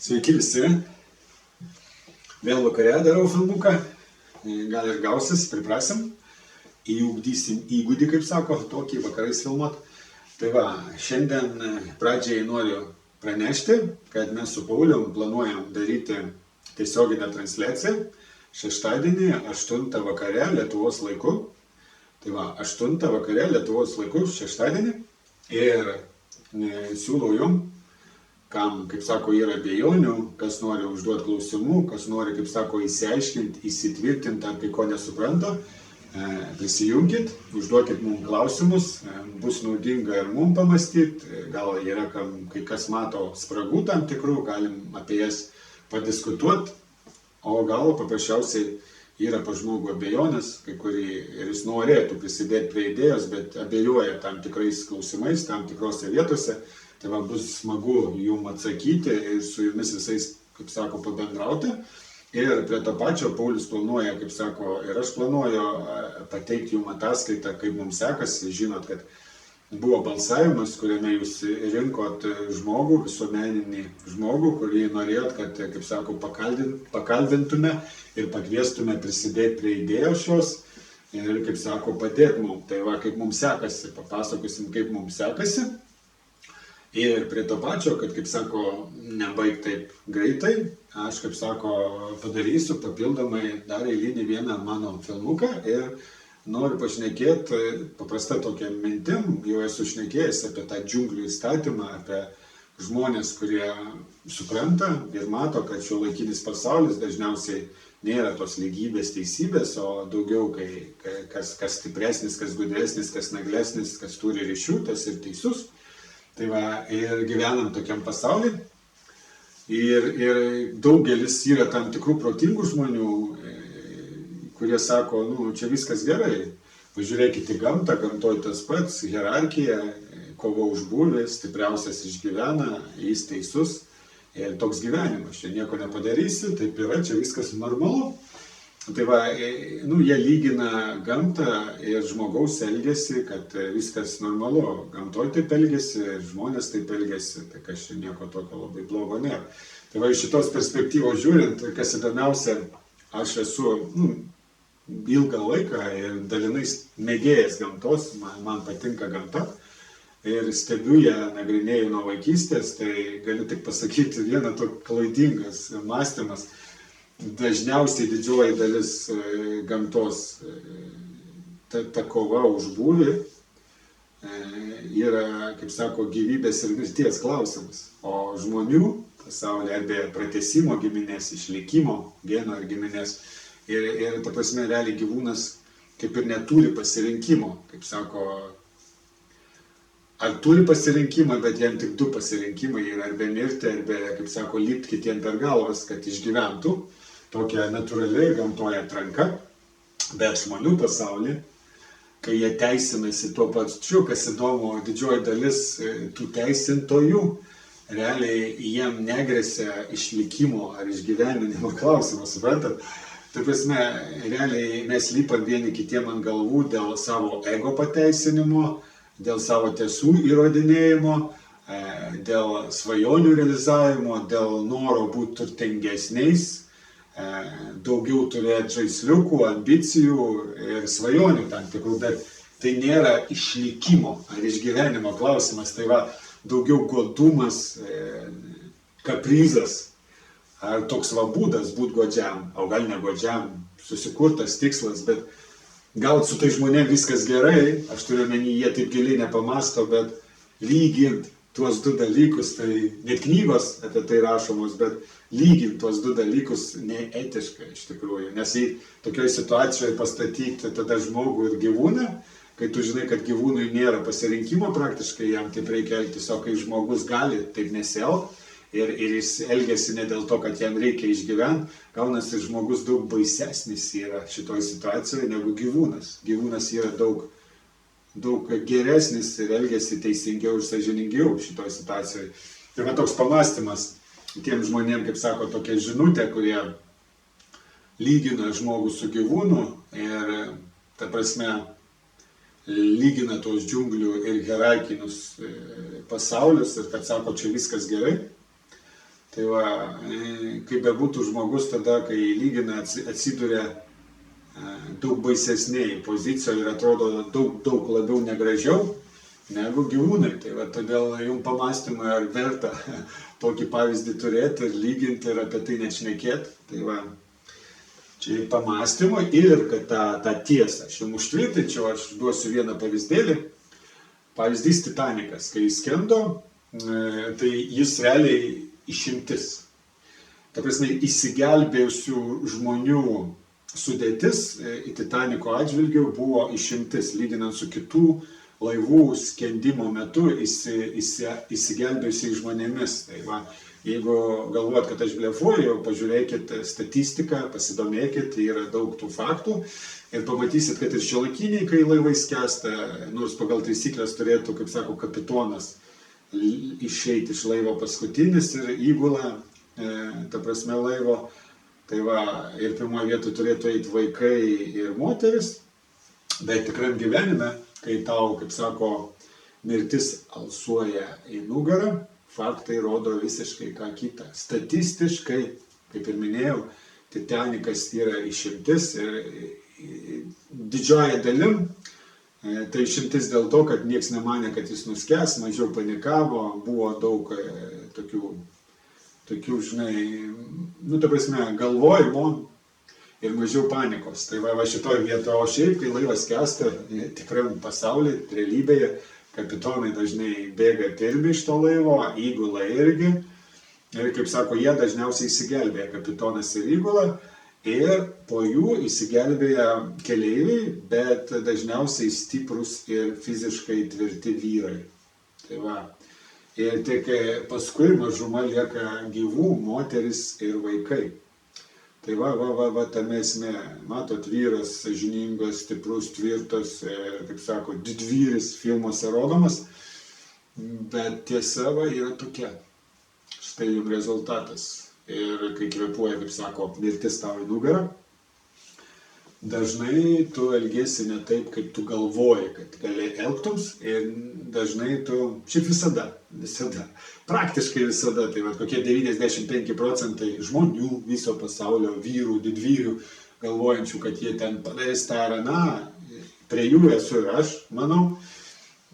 Sveiki visi. Vėl vakare darau filmuką. Gal ir gausis, priprasim. Įugdysim įgūdį, kaip sako, tokį vakarais filmuot. Tai va, šiandien pradžiai noriu pranešti, kad mes su Paulium planuojam daryti tiesioginę transliaciją šeštadienį 8 vakare Lietuvos laiku. Tai va, 8 vakare Lietuvos laiku šeštadienį. Ir siūlau jum, kam, kaip sako, yra abejonių, kas nori užduoti klausimų, kas nori, kaip sako, įsiaiškinti, įsitvirtinti, ar kai ko nesupranta, prisijunkit, užduokit mums klausimus, bus naudinga ir mums pamastyti, gal yra, kai kas mato spragų tam tikrų, galim apie jas padiskutuoti, o gal paprasčiausiai yra pas žmogų abejonės, kai kurį ir jis norėtų prisidėti prie idėjos, bet abejoja tam tikrais klausimais, tam tikrose vietose. Tai va, bus smagu jum atsakyti ir su jumis visais, kaip sako, pabendrauti. Ir prie to pačio Paulius planuoja, kaip sako, ir aš planuoju pateikti jum ataskaitą, kaip mums sekasi. Žinot, kad buvo balsavimas, kuriame jūs rinkot žmogų, visuomeninį žmogų, kurį norėjot, kad, kaip sako, pakalbintume ir pakviestume prisidėti prie idėjos šios ir, kaip sako, padėti mums. Tai va, kaip mums sekasi, papasakosim, kaip mums sekasi. Ir prie to pačio, kad, kaip sako, nebaig taip greitai, aš, kaip sako, padarysiu papildomai dar eilinį vieną mano filmuką ir noriu pašnekėti paprasta tokia mintim, jau esu šnekėjęs apie tą džiunglių įstatymą, apie žmonės, kurie supranta ir mato, kad šiuolaikinis pasaulis dažniausiai nėra tos lygybės, teisybės, o daugiau, kas stipresnis, kas gudresnis, kas naglesnis, kas turi ryšių, tas ir teisus. Tai va, ir gyvenam tokiam pasauly. Ir daugelis yra tam tikrų protingų žmonių, kurie sako, čia viskas gerai. Pažiūrėkite į gamtą, gamtoj tas pats, hierarchija, kova už būvį, stipriausias išgyvena, jis teisus. Ir toks gyvenimas, čia nieko nepadarysi, taip yra, čia viskas normalu. Tai va, jie lygina gamtą ir žmogaus elgesį, kad viskas normalu. Gamtoj taip elgesi ir žmonės taip elgesi, tai kas čia nieko tokio labai blogo nėra. Tai va, iš šitos perspektyvos žiūrint, kas įdomiausia, aš esu ilgą laiką ir dalinai mėgėjas gamtos, man patinka gamta. Ir stebiu ją, nagrinėju nuo vaikystės, tai galiu tik pasakyti vieną tokį klaidingas mąstymas. Dažniausiai didžioji dalis gamtos, ta kova už būvį yra, kaip sako, gyvybės ir mirties klausimas. O žmonių pasaulyje arba pratęsimo giminės, išlikimo geno ir giminės. Ir ta prasme, realiai gyvūnas kaip ir neturi pasirinkimo, kaip sako, ar turi pasirinkimą, bet jam tik du pasirinkimai yra arba mirti, arba, kaip sako, lipti kitiem per galvas, kad išgyventų. Tokia natūraliai gamtoje atranka, bet žmonių pasaulyje, kai jie teisinasi tuo pačiu, kas įdomu, didžioji dalis tų teisintojų, realiai jiem negresia išlikimo ar išgyvenimo klausimas, suprantat? Tai prasme, realiai mes lipam vieni kitiem ant galvų dėl savo ego pateisinimo, dėl savo tiesų įrodinėjimo, dėl svajonių realizavimo, dėl noro būti turtingesniais, daugiau turėti žaisliukų, ambicijų ir svajonių tam tikrų, bet tai nėra išlikimo ar išgyvenimo klausimas, tai va daugiau godumas, kaprizas ar toks va būdas būti godžiam, o gal ne godžiam, susikurtas tikslas, bet gal su tai žmonėm viskas gerai, aš turiu omeny, jie taip giliai nepamasto, bet lygint tuos du dalykus, tai net knygos apie tai rašomos, bet lygint tuos du dalykus neetiška iš tikrųjų. Nes jei tokioje situacijoje pastatyti tada žmogų ir gyvūną, kai tu žinai, kad gyvūnui nėra pasirinkimo praktiškai, jam taip reikia elgtis, o kai žmogus gali taip nesielgti ir jis elgiasi ne dėl to, kad jam reikia išgyventi, gaunasi žmogus daug baisesnis yra šitoje situacijoje negu gyvūnas. Gyvūnas yra daug geresnis ir elgiasi teisingiau ir sąžiningiau šitoje situacijoje. Tai va toks pamąstymas tiem žmonėm, kaip sako, tokia žinutė, kurie lygina žmogų su gyvūnu ir, ta prasme, lygina tos džiunglių ir hierarchinius pasaulius ir kad sako, čia viskas gerai. Tai va, kaip bebūtų žmogus tada, kai lygina, atsiduria daug baisesniai pozicijoje ir atrodo daug labiau negražiau negu gyvūnai. Tai va, todėl jums pamastymui, ar verta tokį pavyzdį turėti ir lyginti ir apie tai nešnekėti. Tai va, čia pamastymui ir kad tą tiesą aš jums užtvirtinčiau, aš duosiu vieną pavyzdėlį. Pavyzdys Titanikas, kai jis skendo, tai jis realiai išimtis. Ta prasme, išsigelbėjusių žmonių sudėtis į Titaniko atžvilgių buvo išimtis, lyginant su kitų laivų skendimo metu išsigelbėjusiais žmonėmis. Tai va, jeigu galvojat, kad aš blefuoju, pažiūrėkit statistiką, pasidomėkit, yra daug tų faktų ir pamatysit, kad ir šiuolaikiniai, kai laivai skęsta, nors pagal taisyklės turėtų, kaip sako, kapitonas išeiti iš laivo paskutinis ir įgula, ta prasme, laivo. Tai va, ir pirmoje vietoje turėtų eiti vaikai ir moteris, bet tikram gyvenime, kai tau, kaip sako, mirtis alsuoja į nugarą, faktai rodo visiškai ką kitą. Statistiškai, kaip ir minėjau, Titanikas yra išimtis ir didžioji dalim, tai išimtis dėl to, kad nieks nemanė, kad jis nuskęs, mažiau panikavo, buvo daug tokių, žinai, ta prasme, galvojimo ir mažiau panikos. Tai va šitoje vietoje, o šiaip, kai laivas skęsta, tikram pasaulyje, realybėje, kapitonai dažnai bėga pirmi iš to laivo, įgula irgi. Ir kaip sako, jie dažniausiai įsigelbėja, kapitonas ir įgula. Ir po jų įsigelbėja keleiviai, bet dažniausiai stiprus ir fiziškai tvirti vyrai. Tai va. Ir tik paskui mažuma lieka gyvų, moteris ir vaikai. Tai va, tame esmė. Matot, vyras sąžiningas, stiprus, tvirtas, kaip sako, didvyris filmuose rodomas. Bet tiesa va yra tokia. Štai jums rezultatas. Ir kai kvėpuoja, kaip sako, mirtis tau į nugarą, dažnai tu elgiesi ne taip, kaip tu galvoji, kad gali elgtums, ir dažnai tu, šiaip visada, praktiškai visada, tai va, kokie 95% žmonių viso pasaulio, vyrų, didvyrių, galvojančių, kad jie ten padarys tą ar aną, prie jų esu ir aš, manau.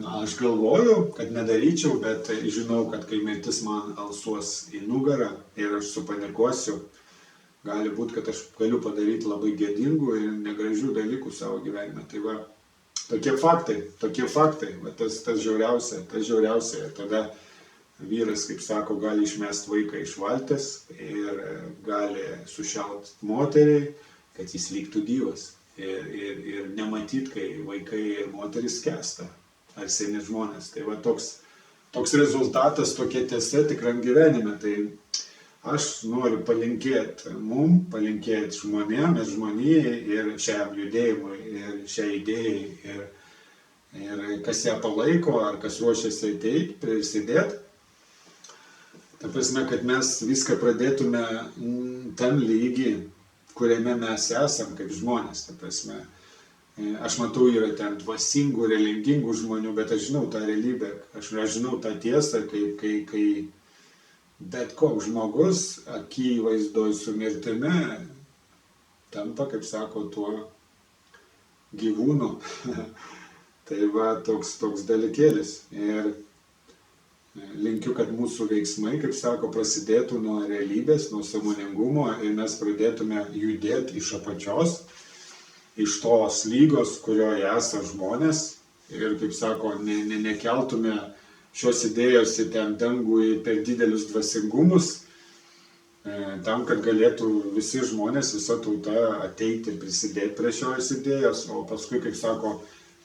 Aš galvoju, kad nedaryčiau, bet žinau, kad kai mirtis man alsuos į nugarą ir aš supanikuosiu, gali būti, kad aš galiu padaryti labai gėdingų ir negražių dalykų savo gyvenime. Tai va, tokie faktai, va, tas žiauriausia. Tada vyras, kaip sako, gali išmesti vaiką iš valties ir gali sušaut moteriai, kad jis liktų gyvas. Ir nematyti, kai vaikai ir moteris skęsta. Ar seni žmonės. Tai va toks rezultatas, tokia tiesa tikram gyvenime. Tai aš noriu palinkėti palinkėti žmonėm ir žmonijai ir šiam judėjimui ir šiai idėjai ir kas ją palaiko ar kas ruošiasi ateiti, prisidėti. Ta prasme, kad mes viską pradėtume tam lygy, kuriame mes esam kaip žmonės. Ta prasme, aš matau, yra ten dvasingų, religingų žmonių, bet aš žinau tą realybę, aš žinau tą tiesą, kai bet koks žmogus akivaizdoj su mirtimi tampa, kaip sako, tuo gyvūnu. Tai va, toks dalykėlis. Ir linkiu, kad mūsų veiksmai, kaip sako, prasidėtų nuo realybės, nuo sąmoningumo ir mes pradėtume judėti iš apačios, iš tos lygos, kurioje esame žmonės ir, kaip sako, nekeltume šios idėjos į ten dangų į per didelius dvasingumus, tam, kad galėtų visi žmonės, visa tauta ateiti ir prisidėti prie šios idėjos, o paskui, kaip sako,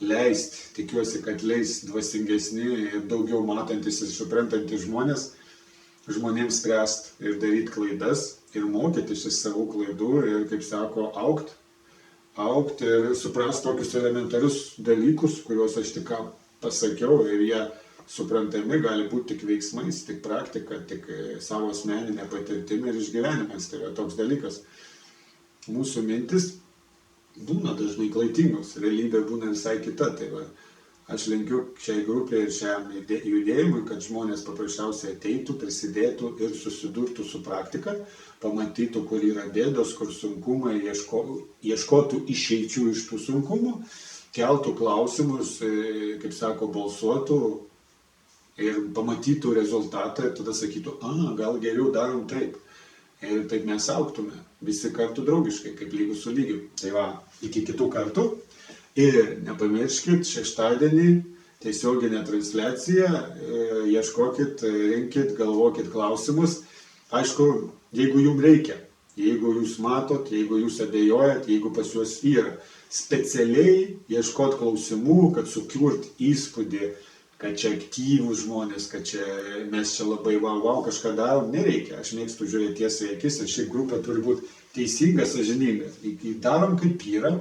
leisti, tikiuosi, kad leis dvasingesni ir daugiau matantis ir suprantantis žmonėms spręsti ir daryti klaidas ir mokytis iš savų klaidų ir, kaip sako, augti ir suprasti tokius elementarius dalykus, kuriuos aš tik pasakiau ir jie suprantami gali būti tik veiksmais, tik praktika, tik savo asmeninė patirtimi ir išgyvenimais. Tai yra toks dalykas. Mūsų mintis būna dažnai klaidingos, realybė būna visai kita. Tai va, Aš linkiu šiai grupiai ir šiam judėjimui, kad žmonės paprasčiausiai ateitų, prisidėtų ir susidurtų su praktika, pamatytų, kur yra bėdos, kur sunkumai, ieškotų išeičių iš tų sunkumų, keltų klausimus, kaip sako, balsuotų ir pamatytų rezultatą ir tada sakytų, gal geriau darom taip. Ir taip mes augtume, visi kartu draugiškai, kaip lygus su lygiu. Tai va, iki kitų kartų. Ir nepamirškit, šeštadienį tiesioginė transliacija, ieškokit, rinkit, galvokit klausimus. Aišku, jeigu jums reikia, jeigu jūs matot, jeigu jūs abejojat, jeigu pas juos yra, specialiai ieškot klausimų, kad sukurt įspūdį, kad čia aktyvūs žmonės, kad mes čia labai wow kažką darom, nereikia. Aš mėgstu žiūrėti tiesiai į akis ir ši grupė turi būti teisinga, sąžininga. Darom kaip yra,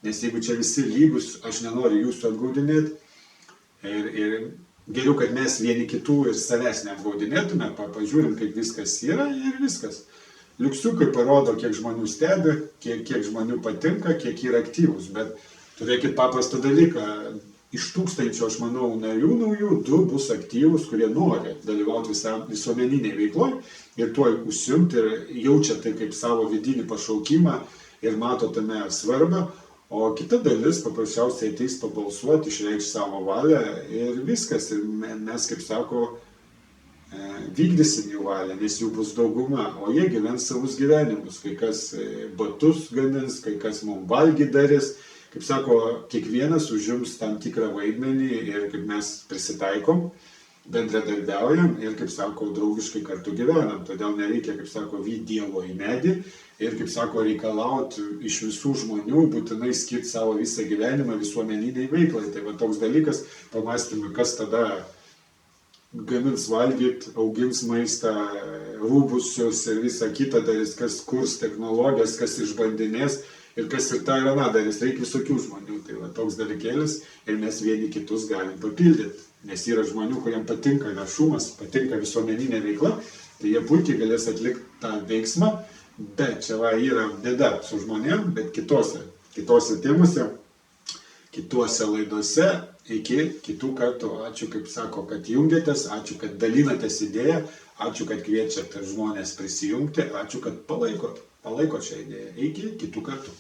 nes jeigu čia visi lygus, aš nenoriu jūsų apgaudinėti. Ir geriau, kad mes vieni kitų ir savęs neapgaudinėtume, pažiūrim, kaip viskas yra ir viskas. Liuksiukai parodo, kiek žmonių stebi, kiek žmonių patinka, kiek yra aktyvūs. Bet turėkit paprastą dalyką. Iš 1000, aš manau, narių naujų, 2 bus aktyvūs, kurie nori dalyvauti visuomeniniai veikloj ir tuo užsiimti ir jaučia tai kaip savo vidinį pašaukimą ir mato tame svarbą. O kita dalis paprasčiausiai ateis pabalsuoti, išreikš savo valią ir viskas. Ir mes, kaip sako, vykdysim jų valią, nes jų bus dauguma, o jie gyvens savus gyvenimus. Kai kas batus gamins, kai kas mums valgy darys. Kaip sako, kiekvienas užims tam tikrą vaidmenį ir kaip mes prisitaikom, bendradarbiaujam ir, kaip sako, draugiškai kartu gyvenam. Todėl nereikia, kaip sako, vyt Dievo į medį ir, kaip sako, reikalauti iš visų žmonių būtinai skirti savo visą gyvenimą visuomeniniai veiklai. Tai va toks dalykas, pamastymui, kas tada gamins valgyt, augins maistą, rūbusius ir visą kitą darys, kas kurs technologijas, kas išbandinės. Ir kas ir tą ir aną darys, reikia visokių žmonių. Tai va toks dalykėlis ir mes vieni kitus galim papildyti. Nes yra žmonių, kuriems patinka viešumas, patinka visuomeninė veikla, tai jie puikiai galės atlikti tą veiksmą, bet čia va yra bėda su žmonėm, bet kitose temose, kitose laidose, iki kitų kartų. Ačiū, kaip sako, kad jungiatės, ačiū, kad dalinatės idėją, ačiū, kad kviečiate žmonės prisijungti, ačiū, kad palaikot šią idėją. Iki kitų kartų.